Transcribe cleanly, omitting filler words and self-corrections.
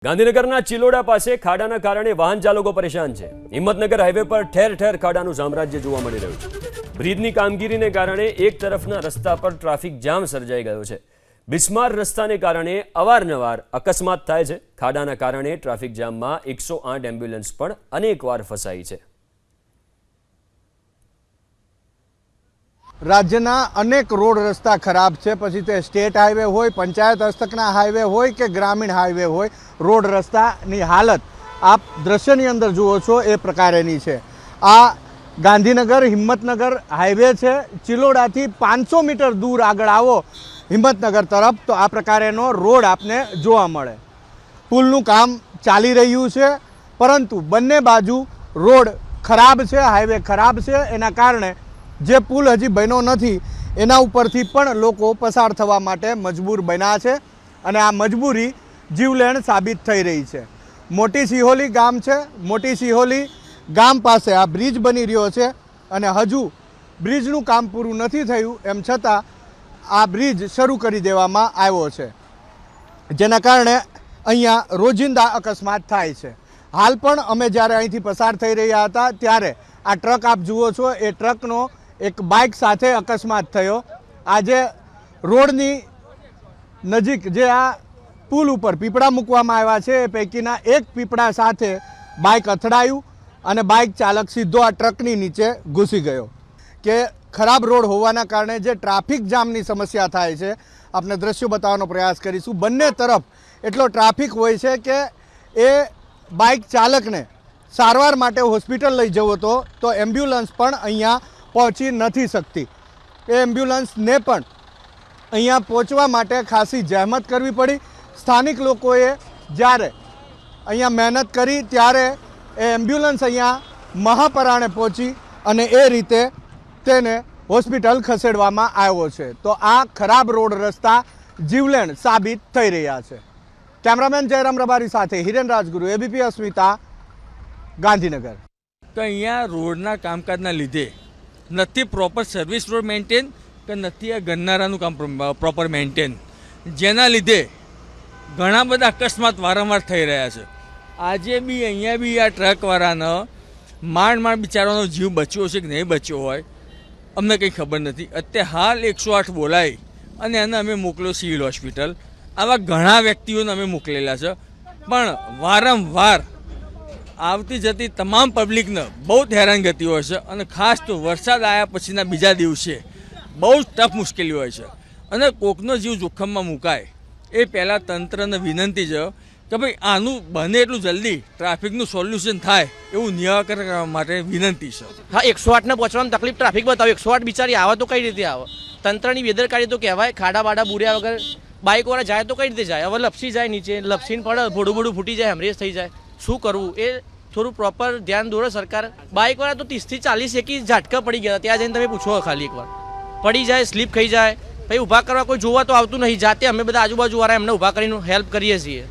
ગાંધીનગરના ચિલોડા પાસે ખાડાના કારણે વાહન ચાલકો પરેશાન છે। હિંમતનગર હાઈવે પર ઠેર ઠેર ખાડાનું સામ્રાજ્ય જોવા મળી રહ્યું છે। બ્રિજની કામગીરીને કારણે એક તરફના રસ્તા પર ટ્રાફિક જામ સર્જાઈ ગયો છે। બિસ્માર રસ્તાને કારણે અવારનવાર અકસ્માત થાય છે। ખાડાના કારણે ટ્રાફિક જામમાં 108 એમ્બ્યુલન્સ પણ અનેકવાર ફસાઈ છે। રાજ્યના અનેક રોડ રસ્તા ખરાબ છે, પછી તે સ્ટેટ હાઈવે હોય, પંચાયત હસ્તકના હાઈવે હોય કે ગ્રામીણ હાઈવે હોય, રોડ રસ્તાની હાલત આપ દ્રશ્યની અંદર જુઓ છો એ પ્રકારેની છે। આ ગાંધીનગર હિંમતનગર હાઈવે છે। ચિલોડાથી 500 મીટર દૂર આગળ આવો હિંમતનગર તરફ તો આ પ્રકારેનો રોડ આપને જોવા મળે। પુલનું કામ ચાલી રહ્યું છે, પરંતુ બંને બાજુ રોડ ખરાબ છે, હાઈવે ખરાબ છે। એના કારણે જે પુલ હજી બન્યો નથી એના ઉપરથી પણ લોકો પસાર થવા માટે મજબૂર બન્યા છે અને આ મજબૂરી જીવલેણ સાબિત થઈ રહી છે। મોટી સિહોલી ગામ છે। મોટી સિહોલી ગામ પાસે આ બ્રિજ બની રહ્યો છે અને હજુ બ્રિજનું કામ પૂરું નથી થયું, એમ છતાં આ બ્રિજ શરૂ કરી દેવામાં આવ્યો છે, જેના કારણે અહીંયા રોજિંદા અકસ્માત થાય છે। હાલ પણ અમે જ્યારે અહીંથી પસાર થઈ રહ્યા હતા ત્યારે આ ટ્રક આપ જુઓ છો, એ ટ્રકનો એક બાઇક સાથે અકસ્માત થયો। આજે રોડની નજીક જે આ પુલ ઉપર પીપળા મૂકવામાં આવ્યા છે એ પૈકીના એક પીપળા સાથે બાઇક અથડાયું અને બાઇક ચાલક સીધો આ ટ્રકની નીચે ઘૂસી ગયો। કે ખરાબ રોડ હોવાના કારણે જે ટ્રાફિક જામની સમસ્યા થાય છે, આપણે દ્રશ્યો બતાવવાનો પ્રયાસ કરીશું। બંને તરફ એટલો ટ્રાફિક હોય છે કે એ બાઇક ચાલકને સારવાર માટે હોસ્પિટલ લઈ જવો તો એમ્બ્યુલન્સ પણ અહીંયા પહોંચી નથી શકતી। એ એમ્બ્યુલન્સને પણ અહીંયા પહોંચવા માટે ખાસી જહેમત કરવી પડી। સ્થાનિક લોકોએ જ્યારે અહીંયા મહેનત કરી ત્યારે એ એમ્બ્યુલન્સ અહીંયા મહાપરાણે પહોંચી અને એ રીતે તેને હોસ્પિટલ ખસેડવામાં આવ્યો છે। તો આ ખરાબ રોડ રસ્તા જીવલેણ સાબિત થઈ રહ્યા છે। કેમેરામેન જયરામ રબારી સાથે હિરેન રાજગુરુ, એબીપી અસ્મિતા, ગાંધીનગર। તો અહીંયા રોડના કામકાજના લીધે નથી પ્રોપર સર્વિસ રોડ મેન્ટેન કે નથી આ ગરનારાનું કામ પ્રોપર મેન્ટેન, જેના લીધે ઘણા બધા અકસ્માત વારંવાર થઈ રહ્યા છે। આજે બી અહીંયા બી આ ટ્રકવાળાનો માંડ બિચારાનો જીવ બચ્યો છે કે નહીં બચ્યો હોય અમને કંઈ ખબર નથી। અત્યારે હાલ 108 બોલાવી અને એને અમે મોકલ્યો સિવિલ હોસ્પિટલ। આવા ઘણા વ્યક્તિઓને અમે મોકલેલા છે, પણ વારંવાર આવતી જતી તમામ પબ્લિકને બહુ જ હેરાનગતિ હોય છે અને ખાસ તો વરસાદ આવ્યા પછીના બીજા દિવસે બહુ જ ટફ મુશ્કેલી હોય છે અને કોકનો જીવ જોખમમાં મુકાય એ પહેલાં તંત્રને વિનંતી છે કે ભાઈ આનું બને એટલું જલ્દી ટ્રાફિકનું સોલ્યુશન થાય એવું નિરાકરણ કરવા માટે વિનંતી છે। હા, 108ને પહોંચવામાં તકલીફ ટ્રાફિક બતાવો। 108 બિચારી આવે તો કઈ રીતે આવે? તંત્રની બેદરકારી તો કહેવાય। ખાડા બાડા બુર્યા વગર બાઇકવાળા જાય તો કઈ રીતે જાય? હવે લપસી જાય, નીચે લપસીને પડે, ભોડું ફૂટી જાય, હેમરેજ થઈ જાય, શું કરવું? એ થોડું પ્રોપર ધ્યાન દોરે સરકાર। બાઇકવાળા તો 30 થી 40 એકી ઝાટકા પડી ગયા, ત્યાં જઈને તમે પૂછો ખાલી એકવાર, પડી જાય, સ્લીપ ખાઈ જાય, પછી ઊભા કરવા કોઈ જોવા તો આવતું નહીં। જાતે અમે બધા આજુબાજુવાળા એમને ઊભા કરીને હેલ્પ કરીએ છીએ।